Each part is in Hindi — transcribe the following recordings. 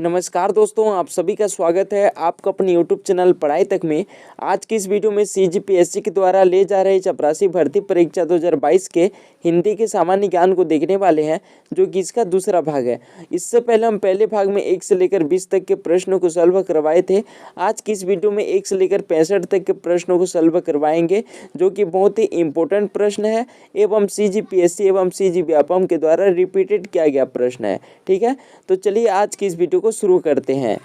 नमस्कार दोस्तों, आप सभी का स्वागत है आपका अपने YouTube चैनल पढ़ाई तक में। आज की इस वीडियो में CGPSC के द्वारा ले जा रहे चपरासी भर्ती परीक्षा 2022 के हिंदी के सामान्य ज्ञान को देखने वाले हैं, जो कि इसका दूसरा भाग है। इससे पहले हम पहले भाग में 1 से लेकर 20 तक के प्रश्नों को सॉल्व करवाए थे। आज की इस वीडियो में 1 से लेकर 65 तक के प्रश्नों को सॉल्व करवाएंगे, जो कि बहुत ही इंपॉर्टेंट प्रश्न है एवं CGPSC एवं CG व्यापम के द्वारा रिपीटेड किया गया प्रश्न है। ठीक है, तो चलिए आज की इस वीडियो को शुरू करते हैं।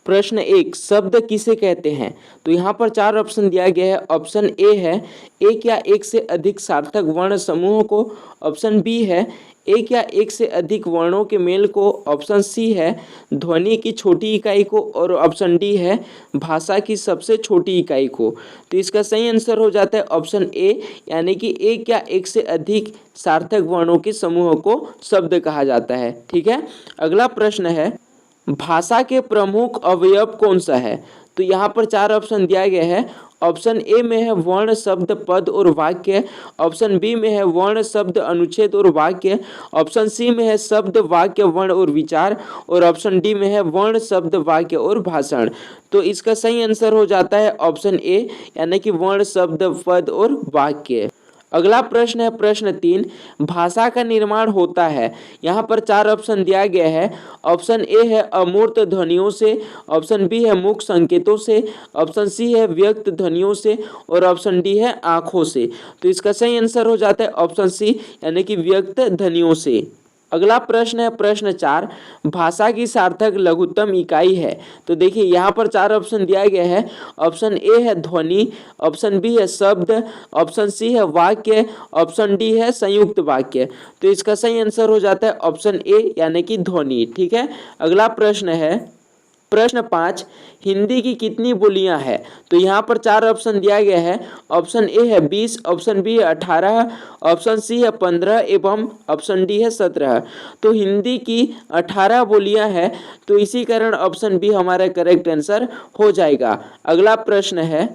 प्रश्न 1, शब्द किसे कहते हैं? तो यहाँ पर 4 ऑप्शन दिया गया है। ऑप्शन ए है एक या एक से अधिक सार्थक वर्ण समूहों को। ऑप्शन बी है एक या एक से अधिक वर्णों के मेल को। ऑप्शन सी है ध्वनि की छोटी इकाई को। और ऑप्शन डी है भाषा की सबसे छोटी इकाई को। तो इसका सही आंसर हो जाता है ऑप्शन ए, यानी कि एक या एक से अधिक सार्थक वर्णों के समूह को शब्द कहा जाता है। ठीक है, अगला प्रश्न है भाषा के प्रमुख अवयव कौन सा है? तो यहाँ पर 4 ऑप्शन दिया गया है। ऑप्शन ए में है वर्ण, शब्द, पद और वाक्य। ऑप्शन बी में है वर्ण, शब्द, अनुच्छेद और वाक्य। ऑप्शन सी में है शब्द, वाक्य, वर्ण और विचार। और ऑप्शन डी में है वर्ण, शब्द, वाक्य और भाषण। तो इसका सही आंसर हो जाता है ऑप्शन ए, यानी कि वर्ण, शब्द, पद और वाक्य। अगला प्रश्न है प्रश्न 3, भाषा का निर्माण होता है। यहाँ पर 4 ऑप्शन दिया गया है। ऑप्शन ए है अमूर्त ध्वनियों से। ऑप्शन बी है मुख संकेतों से। ऑप्शन सी है व्यक्त ध्वनियों से। और ऑप्शन डी है आँखों से। तो इसका सही आंसर हो जाता है ऑप्शन सी, यानी कि व्यक्त ध्वनियों से। अगला प्रश्न है प्रश्न 4, भाषा की सार्थक लघुत्तम इकाई है। तो देखिए यहाँ पर 4 ऑप्शन दिया गया है। ऑप्शन ए है ध्वनि। ऑप्शन बी है शब्द। ऑप्शन सी है वाक्य। ऑप्शन डी है संयुक्त वाक्य। तो इसका सही आंसर हो जाता है ऑप्शन ए, यानी कि ध्वनि। ठीक है, अगला प्रश्न है प्रश्न 5, हिंदी की कितनी बोलियां हैं? तो यहाँ पर 4 ऑप्शन दिया गया है। ऑप्शन ए है 20, ऑप्शन बी है 18, ऑप्शन सी है 15 एवं ऑप्शन डी है 17। तो हिंदी की 18 बोलियां हैं, तो इसी कारण ऑप्शन बी हमारा करेक्ट आंसर हो जाएगा। अगला प्रश्न है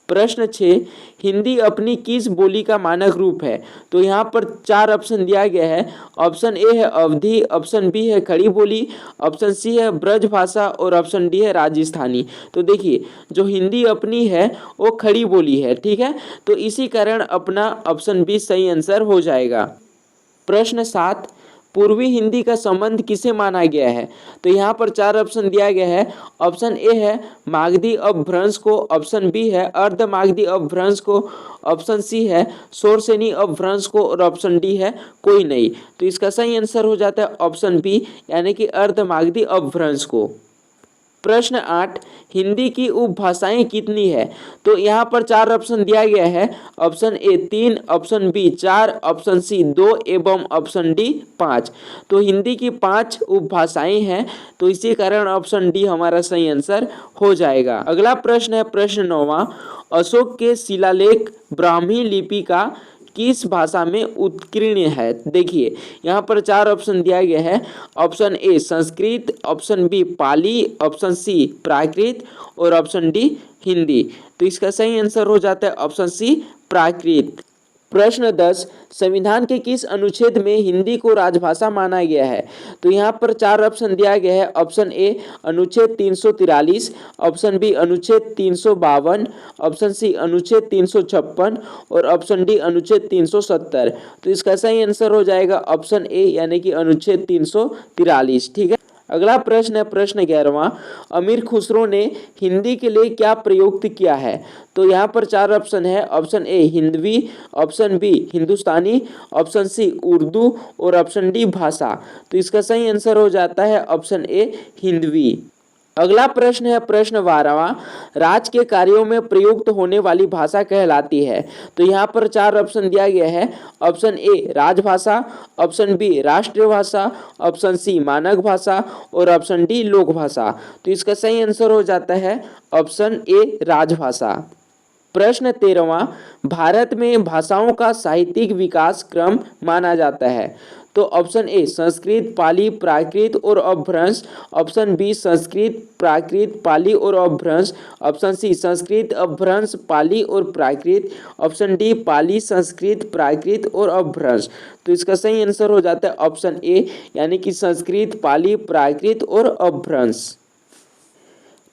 प्रश्न 6, हिंदी अपनी किस बोली का मानक रूप है? तो यहाँ पर 4 ऑप्शन दिया गया है। ऑप्शन ए है अवधी। ऑप्शन बी है खड़ी बोली। ऑप्शन सी है ब्रज भाषा। और ऑप्शन डी है राजस्थानी। तो देखिए जो हिंदी अपनी है वो खड़ी बोली है। ठीक है, तो इसी कारण अपना ऑप्शन बी सही आंसर हो जाएगा। प्रश्न 7, पूर्वी हिंदी का संबंध किसे माना गया है? तो यहाँ पर 4 ऑप्शन दिया गया है। ऑप्शन ए है मागधी अपभ्रंश को। ऑप्शन बी है अर्ध मागधी अपभ्रंश को। ऑप्शन सी है शोरसेनी अपभ्रंश को। और ऑप्शन डी है कोई नहीं। तो इसका सही आंसर हो जाता है ऑप्शन बी, यानी कि अर्ध मागधी अपभ्रंश को। प्रश्न 8, हिंदी की उपभाषाएं कितनी है? तो यहाँ पर 4 ऑप्शन दिया गया है। Option A 3, option B 4, option C 2 एवं ऑप्शन डी 5। तो हिंदी की 5 उपभाषाएं हैं, तो इसी कारण ऑप्शन डी हमारा सही आंसर हो जाएगा। अगला प्रश्न है प्रश्न 9, अशोक के शिलालेख ब्राह्मी लिपि का किस भाषा में उत्कीर्ण है? देखिए यहाँ पर 4 ऑप्शन दिया गया है। Option A Sanskrit, option B Pali, option C Prakrit और ऑप्शन डी हिंदी। तो इसका सही आंसर हो जाता है ऑप्शन सी प्राकृत। प्रश्न 10, संविधान के किस अनुच्छेद में हिंदी को राजभाषा माना गया है? तो यहाँ पर 4 ऑप्शन दिया गया है। ऑप्शन ए अनुच्छेद 343, ऑप्शन बी अनुच्छेद 352, ऑप्शन सी अनुच्छेद 356 और ऑप्शन डी अनुच्छेद 370। तो इसका सही आंसर हो जाएगा ऑप्शन ए, यानी कि अनुच्छेद 343। ठीक है, अगला प्रश्न है प्रश्न 11, अमीर खुसरो ने हिंदी के लिए क्या प्रयुक्त किया है? तो यहाँ पर 4 ऑप्शन है। Option A Hindavi, option B Hindustani, option C Urdu और ऑप्शन डी भाषा। तो इसका सही आंसर हो जाता है ऑप्शन ए हिंदवी। अगला प्रश्न है प्रश्न 12, राज्य के कार्यों में प्रयुक्त होने वाली भाषा कहलाती है। तो यहाँ पर 4 ऑप्शन दिया गया है। ऑप्शन ए राजभाषा, ऑप्शन बी राष्ट्रीय भाषा, ऑप्शन सी मानक भाषा और ऑप्शन डी लोक भाषा। तो इसका सही आंसर हो जाता है ऑप्शन ए राजभाषा। प्रश्न 13, भारत में भाषाओं का साहित्यिक विकास क्रम माना जाता है। तो ऑप्शन ए संस्कृत, पाली, प्राकृत और अपभ्रंश, ऑप्शन बी संस्कृत, प्राकृत, पाली और अपभ्रंश, ऑप्शन सी संस्कृत, अपभ्रंश, पाली और प्राकृत, ऑप्शन डी पाली, संस्कृत, प्राकृत और अपभ्रंश। तो इसका सही आंसर हो जाता है ऑप्शन ए, यानी कि संस्कृत, पाली, प्राकृत और अपभ्रंश।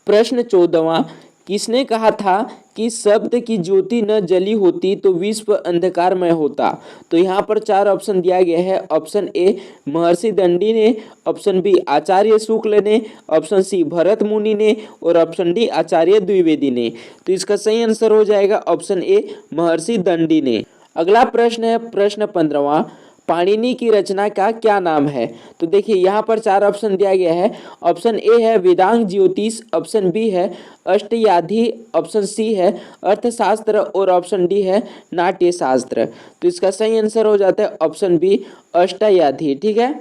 प्रश्न 14वां, किसने कहा था कि शब्द की ज्योति न जली होती तो विश्व अंधकारमय होता? तो यहाँ पर 4 ऑप्शन दिया गया है। ऑप्शन ए महर्षि दंडी ने, ऑप्शन बी आचार्य शुक्ल ने, ऑप्शन सी भरत मुनि ने और ऑप्शन डी आचार्य द्विवेदी ने। तो इसका सही आंसर हो जाएगा ऑप्शन ए महर्षि दंडी ने। अगला प्रश्न है प्रश्न 15वां, पाणिनि की रचना का क्या नाम है? तो देखिए यहाँ पर 4 ऑप्शन दिया गया है। ऑप्शन ए है वेदांग ज्योतिष, ऑप्शन बी है अष्टयाधि, ऑप्शन सी है अर्थशास्त्र और ऑप्शन डी है नाट्य शास्त्र। तो इसका सही आंसर हो जाता है ऑप्शन बी अष्टयाधि। ठीक है।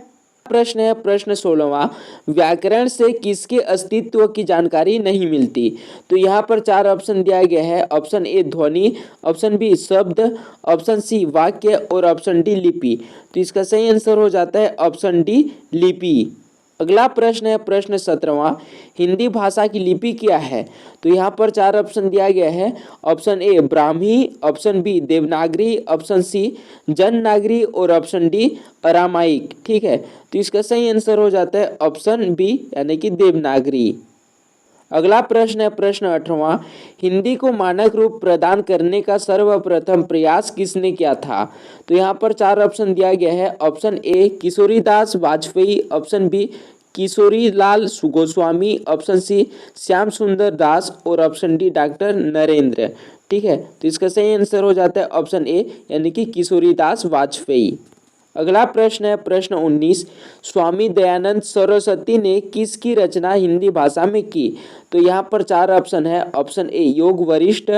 प्रश्न है प्रश्न 16वां, व्याकरण से किसके अस्तित्व की जानकारी नहीं मिलती? तो यहाँ पर 4 ऑप्शन दिया गया है। ऑप्शन ए ध्वनि, ऑप्शन बी शब्द, ऑप्शन सी वाक्य और ऑप्शन डी लिपि। तो इसका सही आंसर हो जाता है ऑप्शन डी लिपि। अगला प्रश्न है प्रश्न 17वां, हिंदी भाषा की लिपि क्या है? तो यहाँ पर 4 ऑप्शन दिया गया है। Option A Brahmi, option B Devanagari, option C Jananagari और ऑप्शन डी अरामाइक। ठीक है। तो इसका सही आंसर हो जाता है ऑप्शन बी, यानी कि देवनागरी। अगला प्रश्न है प्रश्न 18वां, हिंदी को मानक रूप प्रदान करने का सर्वप्रथम प्रयास किसने किया था? तो यहाँ पर 4 ऑप्शन दिया गया है। Option A Kishoridas Vajpeyi, option B Kishorilal Goswami, option C Shyam Sundar Das और ऑप्शन डी डॉक्टर नरेंद्र। ठीक है। तो इसका सही आंसर हो जाता है ऑप्शन ए, यानी कि किशोरीदास वाजपेयी। अगला प्रश्न है प्रश्न 19, स्वामी दयानंद सरस्वती ने किसकी रचना हिंदी भाषा में की? तो यहाँ पर 4 ऑप्शन है। ऑप्शन ए योग वरिष्ठ,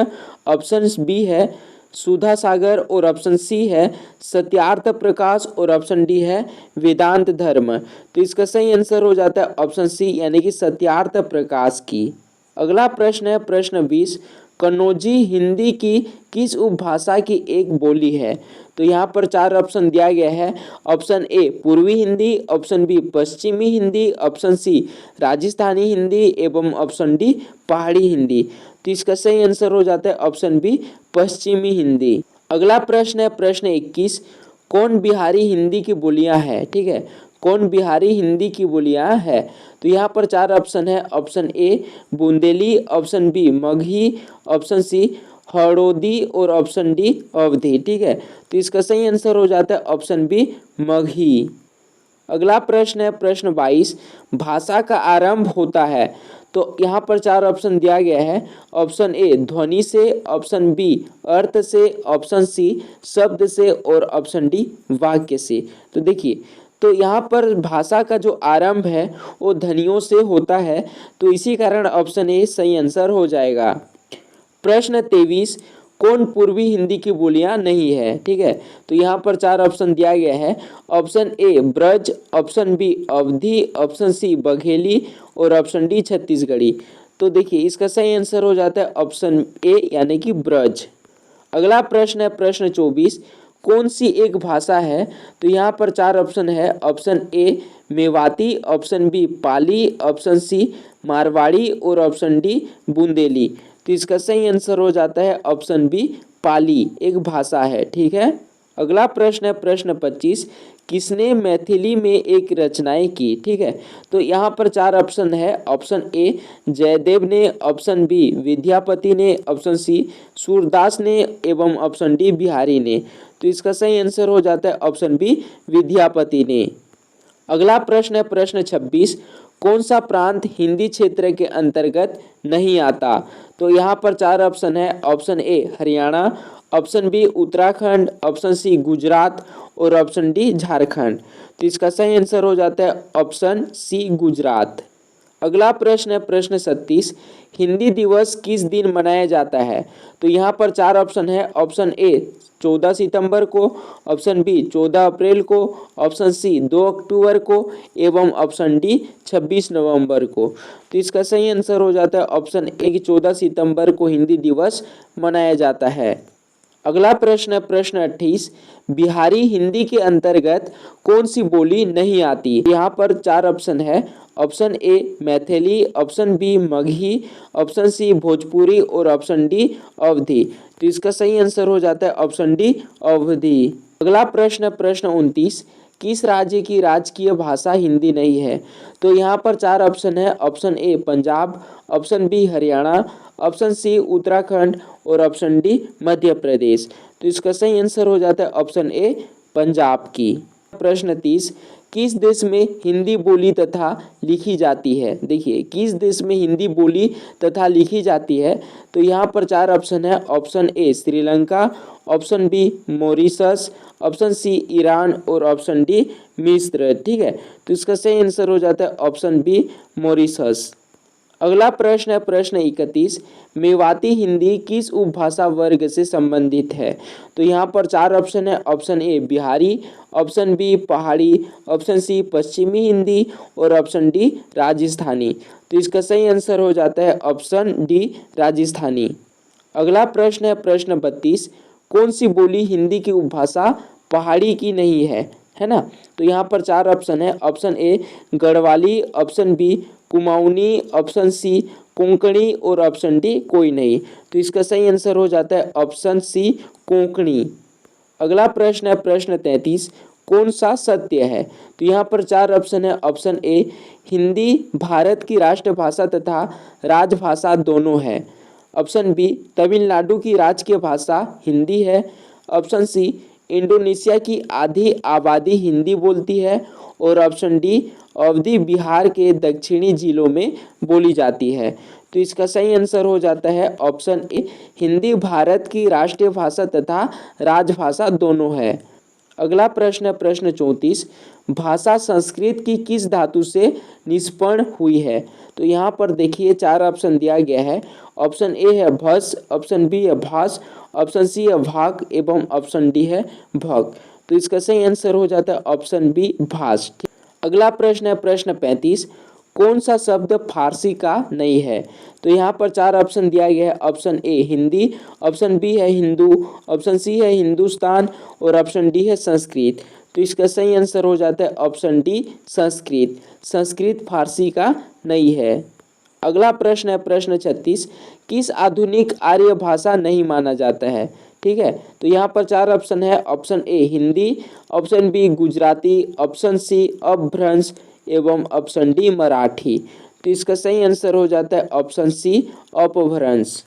ऑप्शन बी है सुधा सागर और ऑप्शन सी है सत्यार्थ प्रकाश और ऑप्शन डी है वेदांत धर्म। तो इसका सही आंसर हो जाता है ऑप्शन सी, यानी कि सत्यार्थ प्रकाश की। अगला प्रश्न है प्रश्न 20, कन्नौजी हिंदी की किस उपभाषा की एक बोली है? तो यहाँ पर 4 ऑप्शन दिया गया है। ऑप्शन ए पूर्वी हिंदी, ऑप्शन बी पश्चिमी हिंदी, ऑप्शन सी राजस्थानी हिंदी एवं ऑप्शन डी पहाड़ी हिंदी। तो इसका सही आंसर हो जाता है ऑप्शन बी पश्चिमी हिंदी। अगला प्रश्न है प्रश्न 21, कौन बिहारी हिंदी की बोलियां है? ठीक है, कौन बिहारी हिंदी की बोलियां है? तो यहाँ पर 4 ऑप्शन है। Option A Bundeli, option B Magahi, option C Hadoti और ऑप्शन डी अवधी। ठीक है। तो इसका सही आंसर हो जाता है ऑप्शन बी मगही। अगला प्रश्न है प्रश्न 22, भाषा का आरंभ होता है। तो यहाँ पर 4 ऑप्शन दिया गया है। ऑप्शन ए ध्वनि से, ऑप्शन बी अर्थ से, ऑप्शन सी शब्द से और ऑप्शन डी वाक्य से। तो देखिए, तो यहाँ पर भाषा का जो आरंभ है वो ध्वनियों से होता है, तो इसी कारण ऑप्शन ए सही आंसर हो जाएगा। प्रश्न 23, कौन पूर्वी हिंदी की बोलियां नहीं है? ठीक है। तो यहाँ पर 4 ऑप्शन दिया गया है। Option A Braj, option B Awadhi, option C Bagheli और ऑप्शन डी छत्तीसगढ़ी। तो देखिए, इसका सही आंसर हो जाता है ऑप्शन ए, यानी कि ब्रज। अगला प्रश्न है प्रश्न 24, कौन सी एक भाषा है? तो यहाँ पर 4 ऑप्शन है। Option A Mewati, option B Pali, option C Marwari और ऑप्शन डी बुंदेली। तो इसका सही आंसर हो जाता है ऑप्शन बी पाली एक भाषा है। ठीक है। अगला प्रश्न है प्रश्न 25, किसने मैथिली में एक रचनाएं की? ठीक है। तो यहाँ पर 4 ऑप्शन है। ऑप्शन ए जयदेव ने, ऑप्शन बी विद्यापति ने, ऑप्शन सी सूरदास ने एवं ऑप्शन डी बिहारी ने। तो इसका सही आंसर हो जाता है ऑप्शन बी विद्यापति ने। अगला प्रश्न है प्रश्न 26, कौन सा प्रांत हिंदी क्षेत्र के अंतर्गत नहीं आता? तो यहाँ पर 4 ऑप्शन है। Option A Haryana, option B Uttarakhand, option C Gujarat और ऑप्शन डी झारखंड। तो इसका सही आंसर हो जाता है ऑप्शन सी गुजरात। अगला प्रश्न है प्रश्न 37, हिंदी दिवस किस दिन मनाया जाता है? तो यहाँ पर 4 ऑप्शन है। ऑप्शन ए 14 सितंबर को, ऑप्शन बी 14 अप्रैल को, ऑप्शन सी 2 अक्टूबर को एवं ऑप्शन डी 26 नवंबर को। तो इसका सही आंसर हो जाता है ऑप्शन ए 14 सितंबर को हिंदी दिवस मनाया जाता है। अगला प्रश्न है प्रश्न 28, बिहारी हिंदी के अंतर्गत कौन सी बोली नहीं आती। यहाँ पर 4 ऑप्शन है। Option A Maithili, option B Magahi, option C Bhojpuri और ऑप्शन डी अवधी। तो इसका सही आंसर हो जाता है ऑप्शन डी अवधी। अगला प्रश्न प्रश्न 29, किस राज्य की राजकीय भाषा हिंदी नहीं है। तो यहाँ पर 4 ऑप्शन है। Option A Punjab, option B Haryana, option C Uttarakhand और ऑप्शन डी मध्य प्रदेश। तो इसका सही आंसर हो जाता है ऑप्शन ए पंजाब की। प्रश्न 30, किस देश में हिंदी बोली तथा लिखी जाती है। देखिए किस देश में हिंदी बोली तथा लिखी जाती है। तो यहाँ पर 4 ऑप्शन है। Option A Sri Lanka, option B Mauritius, option C Iran और ऑप्शन डी मिस्र। ठीक है, तो इसका सही आंसर हो जाता है ऑप्शन बी मॉरिशस। अगला प्रश्न है प्रश्न 31, मेवाती हिंदी किस उपभाषा वर्ग से संबंधित है। तो यहाँ पर 4 ऑप्शन है। Option A Bihari, option B Pahari, option C पश्चिमी हिंदी और ऑप्शन डी राजस्थानी। तो इसका सही आंसर हो जाता है ऑप्शन डी राजस्थानी। अगला प्रश्न है प्रश्न 32, कौन सी बोली हिंदी की उपभाषा पहाड़ी की नहीं है ना। तो यहाँ पर 4 ऑप्शन है। Option A Garhwali, option B Kumaoni, option C Konkani और ऑप्शन डी कोई नहीं। तो इसका सही आंसर हो जाता है ऑप्शन सी कोंकणी। अगला प्रश्न है प्रश्न 33, कौन सा सत्य है। तो यहाँ पर 4 ऑप्शन है। ऑप्शन ए हिंदी भारत की राष्ट्रभाषा तथा राजभाषा दोनों है, ऑप्शन बी तमिलनाडु की राजकीय भाषा हिंदी है, ऑप्शन सी इंडोनेशिया की आधी आबादी हिंदी बोलती है और ऑप्शन डी अवधी बिहार के दक्षिणी जिलों में बोली जाती है। तो इसका सही आंसर हो जाता है ऑप्शन ए हिंदी भारत की राष्ट्रीय भाषा तथा राजभाषा दोनों है। अगला प्रश्न है प्रश्न 34, भाषा संस्कृत की किस धातु से निष्पन्न हुई है। तो यहाँ पर देखिए 4 ऑप्शन दिया गया है। ऑप्शन ए है भस, ऑप्शन बी है भास, ऑप्शन सी है भाग एवं ऑप्शन डी है भग। तो इसका सही आंसर हो जाता है ऑप्शन बी भास। अगला प्रश्न है प्रश्न 35, कौन सा शब्द फारसी का नहीं है। तो यहाँ पर 4 ऑप्शन दिया गया है। Option A Hindi, option B है हिंदू, ऑप्शन सी है हिंदुस्तान और ऑप्शन डी है संस्कृत। तो इसका सही आंसर हो जाता है ऑप्शन डी संस्कृत। संस्कृत फारसी का नहीं है। अगला प्रश्न है प्रश्न 36, किस आधुनिक आर्य भाषा नहीं माना जाता है। ठीक है, तो यहाँ पर 4 ऑप्शन है। Option A Hindi, option B Gujarati, option C Apabhramsha एवं ऑप्शन डी मराठी। तो इसका सही आंसर हो जाता है ऑप्शन सी अपभ्रंश।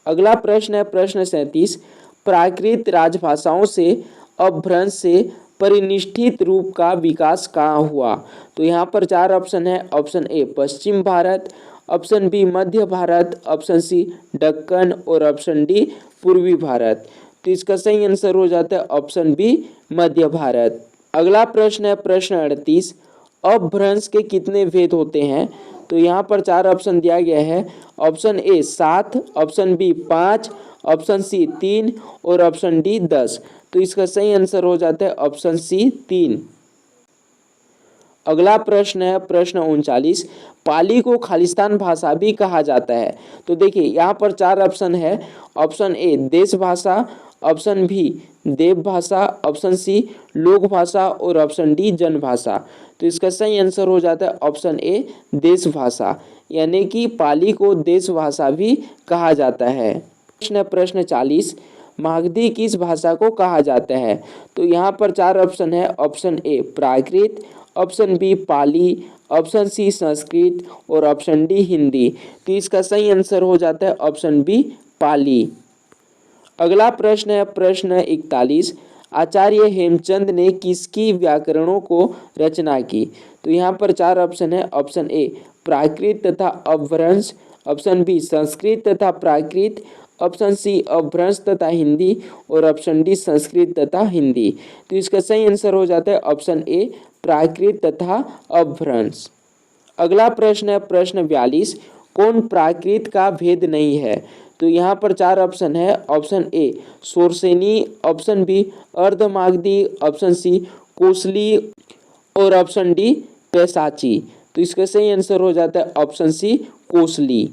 अगला प्रश्न है प्रश्न 37, प्राकृत राजभाषाओं से अपभ्रंश से परिनिष्ठित रूप का विकास कहाँ हुआ। तो यहाँ पर 4 ऑप्शन है। ऑप्शन ए पश्चिम भारत, ऑप्शन बी मध्य भारत, ऑप्शन सी दक्कन और ऑप्शन डी पूर्वी भारत। तो इसका सही आंसर हो जाता है ऑप्शन बी मध्य भारत। अगला प्रश्न है प्रश्न 38, अपभ्रंश के कितने भेद होते हैं। तो यहाँ पर 4 ऑप्शन दिया गया है। Option A 7, option B 5, option C 3 और ऑप्शन डी 10। तो इसका सही आंसर हो जाता है ऑप्शन सी 3। अगला प्रश्न है प्रश्न 39, पाली को खालिस्तान भाषा भी कहा जाता है। तो देखिए यहाँ पर 4 ऑप्शन है। ऑप्शन ए देश भाषा, ऑप्शन बी देव भाषा, ऑप्शन सी लोक भाषा और ऑप्शन डी जन भाषा। तो इसका सही आंसर हो जाता है ऑप्शन ए देश भाषा, यानी कि पाली को देश भाषा भी कहा जाता है। प्रश्न 40, मागधी किस भाषा को कहा जाता है। तो यहाँ पर 4 ऑप्शन है। Option A Prakrit, option B Pali, option C Sanskrit और ऑप्शन डी हिंदी। तो इसका सही आंसर हो जाता है ऑप्शन बी पाली। अगला प्रश्न है प्रश्न 41, आचार्य हेमचंद ने किसकी व्याकरणों को रचना की। तो यहाँ पर 4 ऑप्शन है। ऑप्शन ए प्राकृत तथा अपभ्रंश, ऑप्शन बी संस्कृत तथा प्राकृत, ऑप्शन सी अपभ्रंश तथा हिंदी और ऑप्शन डी संस्कृत तथा हिंदी। तो इसका सही आंसर हो जाता है ऑप्शन ए प्राकृत तथा अपभ्रंश। अगला प्रश्न है प्रश्न 42, कौन प्राकृत का भेद नहीं है। तो यहाँ पर 4 ऑप्शन है। Option A Sauraseni, option B Ardhamagadhi, option C Kosali और ऑप्शन डी पैसाची। तो इसका सही आंसर हो जाता है ऑप्शन सी कोसली।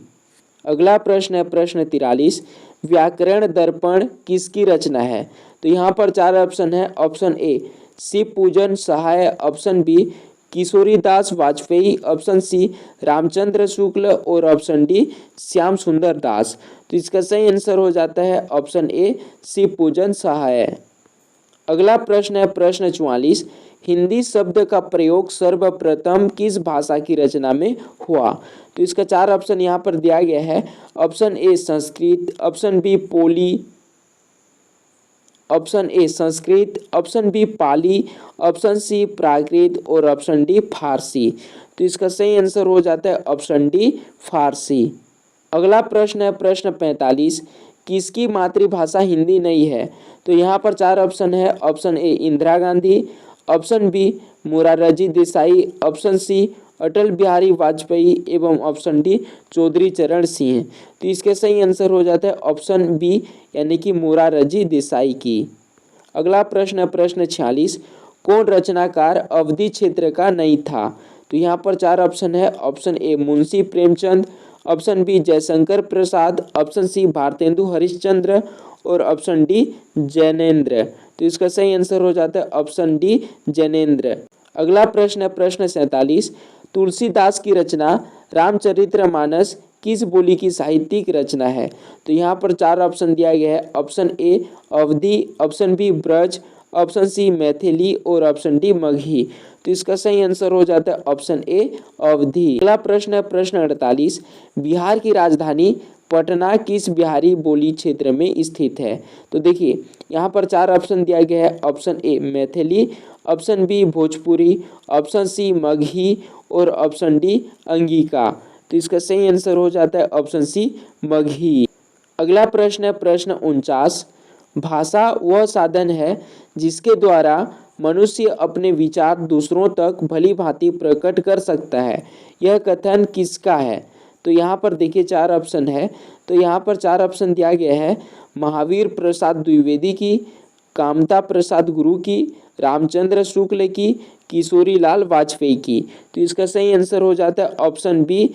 अगला प्रश्न है प्रश्न 43, व्याकरण दर्पण किसकी रचना है? तो यहाँ पर चार ऑप्शन है। Option A Shiv Pujan Sahay, option B Kishoridas Vajpeyi, option C Ramchandra Shukla और ऑप्शन डी श्याम सुंदर दास। तो इसका सही आंसर हो जाता है ऑप्शन ए शिव पूजन सहाय। अगला प्रश्न है प्रश्न 44। हिंदी शब्द का प्रयोग सर्वप्रथम किस भाषा की रचना में हुआ? तो इसका चार ऑप्शन यहाँ पर दिया गया है। Option A Sanskrit, option B Pali, option A Sanskrit, option B Pali, option C Prakrit और ऑप्शन डी फारसी। तो इसका सही आंसर हो जाता है ऑप्शन डी फारसी। अगला प्रश्न है प्रश्न 45। किसकी मातृभाषा हिंदी नहीं है? तो यहाँ पर चार ऑप्शन है। Option A Indira Gandhi, option B Morarji Desai, option C Atal Bihari Vajpayee एवं ऑप्शन डी चौधरी चरण सिंह। तो इसके सही आंसर हो जाता है ऑप्शन बी यानी कि मोरारजी देसाई की। अगला प्रश्न है प्रश्न 46। कौन रचनाकार अवधि क्षेत्र का नहीं था? तो यहाँ पर चार ऑप्शन है। Option A Munshi Premchand, option B Jaishankar Prasad, option C Bharatendu Harishchandra और ऑप्शन डी जैनेन्द्र। तो इसका सही आंसर हो जाता है ऑप्शन डी जैनेन्द्र। अगला प्रश्न है प्रश्न 47। तुलसीदास की रचना रामचरितमानस किस बोली की साहित्यिक रचना है? तो यहाँ पर चार ऑप्शन दिया गया है। Option A Awadhi, option B Braj, option C Maithili और ऑप्शन डी मगही। तो इसका सही आंसर हो जाता है ऑप्शन ए अवधी। अगला प्रश्न है प्रश्न 48। बिहार की राजधानी पटना किस बिहारी बोली क्षेत्र में स्थित है? तो देखिए यहाँ पर चार ऑप्शन दिया गया है। Option A Maithili, option B Bhojpuri, option C Magahi और ऑप्शन डी अंगिका। तो इसका सही आंसर हो जाता है ऑप्शन सी मगही। अगला प्रश्न है प्रश्न 49। भाषा वह साधन है जिसके द्वारा मनुष्य अपने विचार दूसरों तक भली भांति प्रकट कर सकता है, यह कथन किसका है? तो यहाँ पर देखिए चार ऑप्शन है। तो यहाँ पर चार ऑप्शन दिया गया है। महावीर प्रसाद द्विवेदी की, कामता प्रसाद गुरु की, रामचंद्र शुक्ल की, किशोरीलाल वाजपेयी की। तो इसका सही आंसर हो जाता है ऑप्शन बी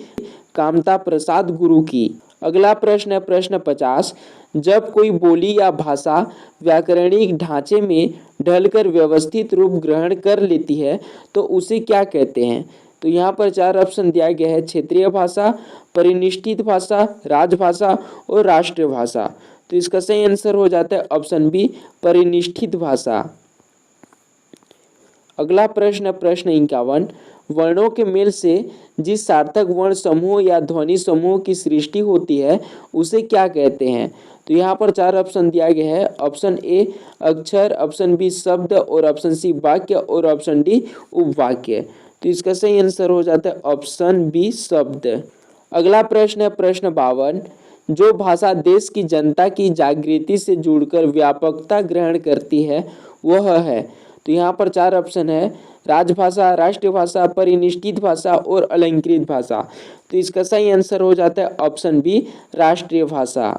कामता प्रसाद गुरु की। अगला प्रश्न है प्रश्न 50। जब कोई बोली या भाषा व्याकरणिक ढांचे में ढलकर व्यवस्थित रूप ग्रहण कर लेती है तो उसे क्या कहते हैं? तो यहाँ पर चार ऑप्शन दिया गया है। क्षेत्रीय भाषा, परिनिष्ठित भाषा, राजभाषा और राष्ट्रीय भाषा। तो इसका सही आंसर हो जाता है ऑप्शन बी परिनिष्ठित भाषा। अगला प्रश्न प्रश्न 51। वर्णों के मेल से जिस सार्थक वर्ण समूह या ध्वनि समूह की सृष्टि होती है उसे क्या कहते हैं? तो यहाँ पर चार ऑप्शन दिया गया है। ऑप्शन ए अक्षर, ऑप्शन बी शब्द और ऑप्शन सी वाक्य और ऑप्शन डी उपवाक्य। तो इसका सही आंसर हो जाता है ऑप्शन बी शब्द। अगला प्रश्न है प्रश्न 52। जो भाषा देश की जनता की जागृति से जुड़कर व्यापकता ग्रहण करती है वह है? तो यहाँ पर चार ऑप्शन है। राजभाषा, राष्ट्रीय भाषा, परिनिष्ठित भाषा और अलंकृत भाषा। तो इसका सही आंसर हो जाता है ऑप्शन बी राष्ट्रीय भाषा।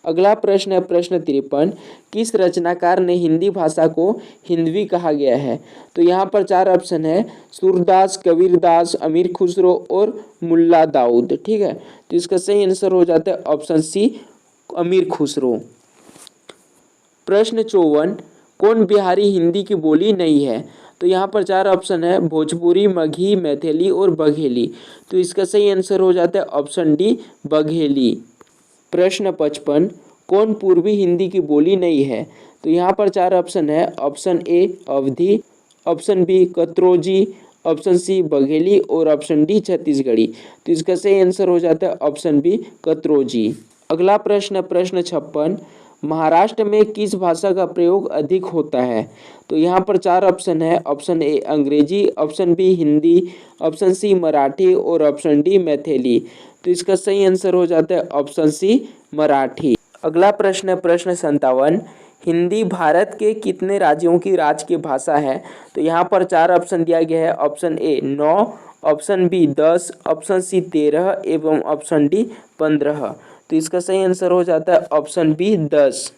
अगला प्रश्न है प्रश्न 53। किस रचनाकार ने हिंदी भाषा को हिंदवी कहा गया है? तो यहाँ पर चार ऑप्शन है। सूरदास, कबीरदास, अमीर खुसरो और मुल्ला दाऊद। ठीक है, तो इसका सही आंसर हो जाता है ऑप्शन सी अमीर खुसरो। प्रश्न 54। कौन बिहारी हिंदी की बोली नहीं है? तो यहाँ पर चार ऑप्शन है। भोजपुरी, मगही, मैथिली और बघेली। तो इसका सही आंसर हो जाता है ऑप्शन डी बघेली। प्रश्न 55। कौन पूर्वी हिंदी की बोली नहीं है? तो यहाँ पर चार ऑप्शन है। Option A Awadhi, option B कत्रोजी, ऑप्शन सी बघेली और ऑप्शन डी छत्तीसगढ़ी। तो इसका सही आंसर हो जाता है ऑप्शन बी कत्रोजी। अगला प्रश्न प्रश्न 56। महाराष्ट्र में किस भाषा का प्रयोग अधिक होता है? तो यहाँ पर चार ऑप्शन है। ऑप्शन ए अंग्रेजी, option B Hindi, option C Marathi और ऑप्शन डी मैथिली। तो इसका सही आंसर हो जाता है ऑप्शन सी मराठी। अगला प्रश्न है प्रश्न 57। हिंदी भारत के कितने राज्यों की राजकीय भाषा है? तो यहाँ पर चार ऑप्शन दिया गया है। Option A 9, option B 10, option C 13 एवं ऑप्शन डी 15। तो इसका सही आंसर हो जाता है ऑप्शन बी 10।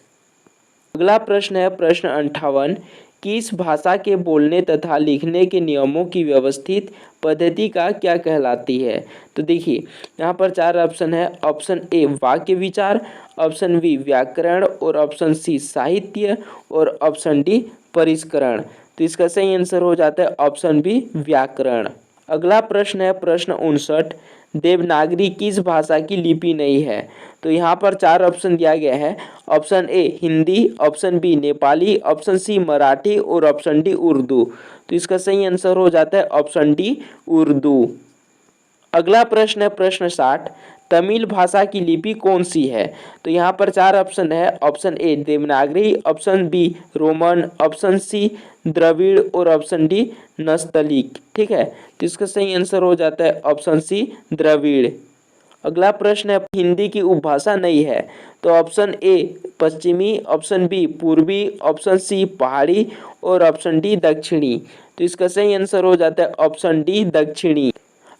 अगला प्रश्न है प्रश्न 58। किस भाषा के बोलने तथा लिखने के नियमों की व्यवस्थित पद्धति का क्या कहलाती है? तो देखिए यहाँ पर 4 ऑप्शन है। ऑप्शन ए वाक्य विचार, ऑप्शन बी व्याकरण और ऑप्शन सी साहित्य और ऑप्शन डी परिष्करण। तो इसका सही आंसर हो जाता है ऑप्शन बी व्याकरण। अगला प्रश्न है प्रश्न 59। देवनागरी किस भाषा की लिपि नहीं है? तो यहाँ पर 4 ऑप्शन दिया गया है। Option A Hindi, option B Nepali, option C Marathi और ऑप्शन डी उर्दू। तो इसका सही आंसर हो जाता है ऑप्शन डी उर्दू। अगला प्रश्न है प्रश्न 60। तमिल भाषा की लिपि कौन सी है? तो यहाँ पर 4 ऑप्शन है। Option A Devanagari, option B Roman, option C Dravid और ऑप्शन डी नस्तलीक। ठीक है, तो इसका सही आंसर हो जाता है ऑप्शन सी द्रविड़। अगला प्रश्न है हिंदी की उपभाषा नहीं है। तो ऑप्शन ए पश्चिमी, ऑप्शन बी पूर्वी, ऑप्शन सी पहाड़ी और ऑप्शन डी दक्षिणी। तो इसका सही आंसर हो जाता है ऑप्शन डी दक्षिणी।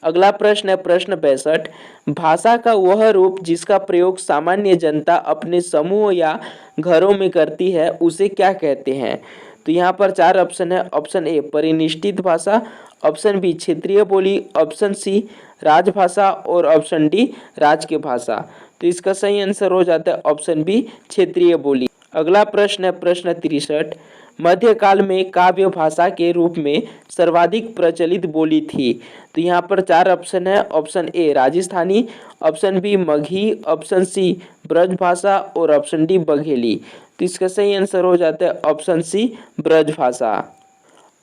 अगला प्रश्न है प्रश्न 62। भाषा का वह रूप जिसका प्रयोग सामान्य जनता अपने समूह या घरों में करती है उसे क्या कहते हैं? तो यहाँ पर 4 ऑप्शन है। ऑप्शन ए परिनिष्ठित भाषा, ऑप्शन बी क्षेत्रीय बोली, ऑप्शन सी राजभाषा और ऑप्शन डी राज्य भाषा। तो इसका सही आंसर हो जाता है ऑप्शन बी क्षेत्रीय बोली। अगला प्रश्न है प्रश्न 63। मध्यकाल में काव्य भाषा के रूप में सर्वाधिक प्रचलित बोली थी। तो यहाँ पर 4 ऑप्शन है। Option A Rajasthani, option B Magahi, option C Brajbhasha और ऑप्शन डी बघेली। तो इसका सही आंसर हो जाता है ऑप्शन सी ब्रजभाषा।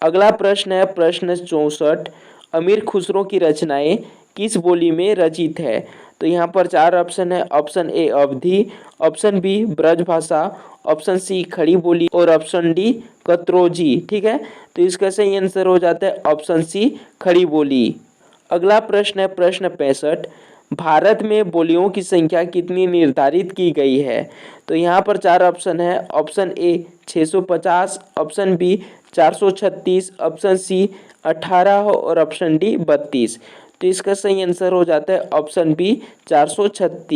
अगला प्रश्न है प्रश्न 64। अमीर खुसरो की रचनाएं किस बोली में रचित है? तो यहाँ पर 4 ऑप्शन है। Option A Awadhi, option B Brajbhasha, option C Khari Boli और ऑप्शन डी कत्रोजी। ठीक है, तो इसका सही आंसर हो जाता है ऑप्शन सी खड़ी बोली। अगला प्रश्न है प्रश्न 65। भारत में बोलियों की संख्या कितनी निर्धारित की गई है? तो यहाँ पर 4 ऑप्शन है। Option A 650, option B 436, option C 18 और ऑप्शन डी 32। तो इसका सही आंसर हो जाता है ऑप्शन बी 436।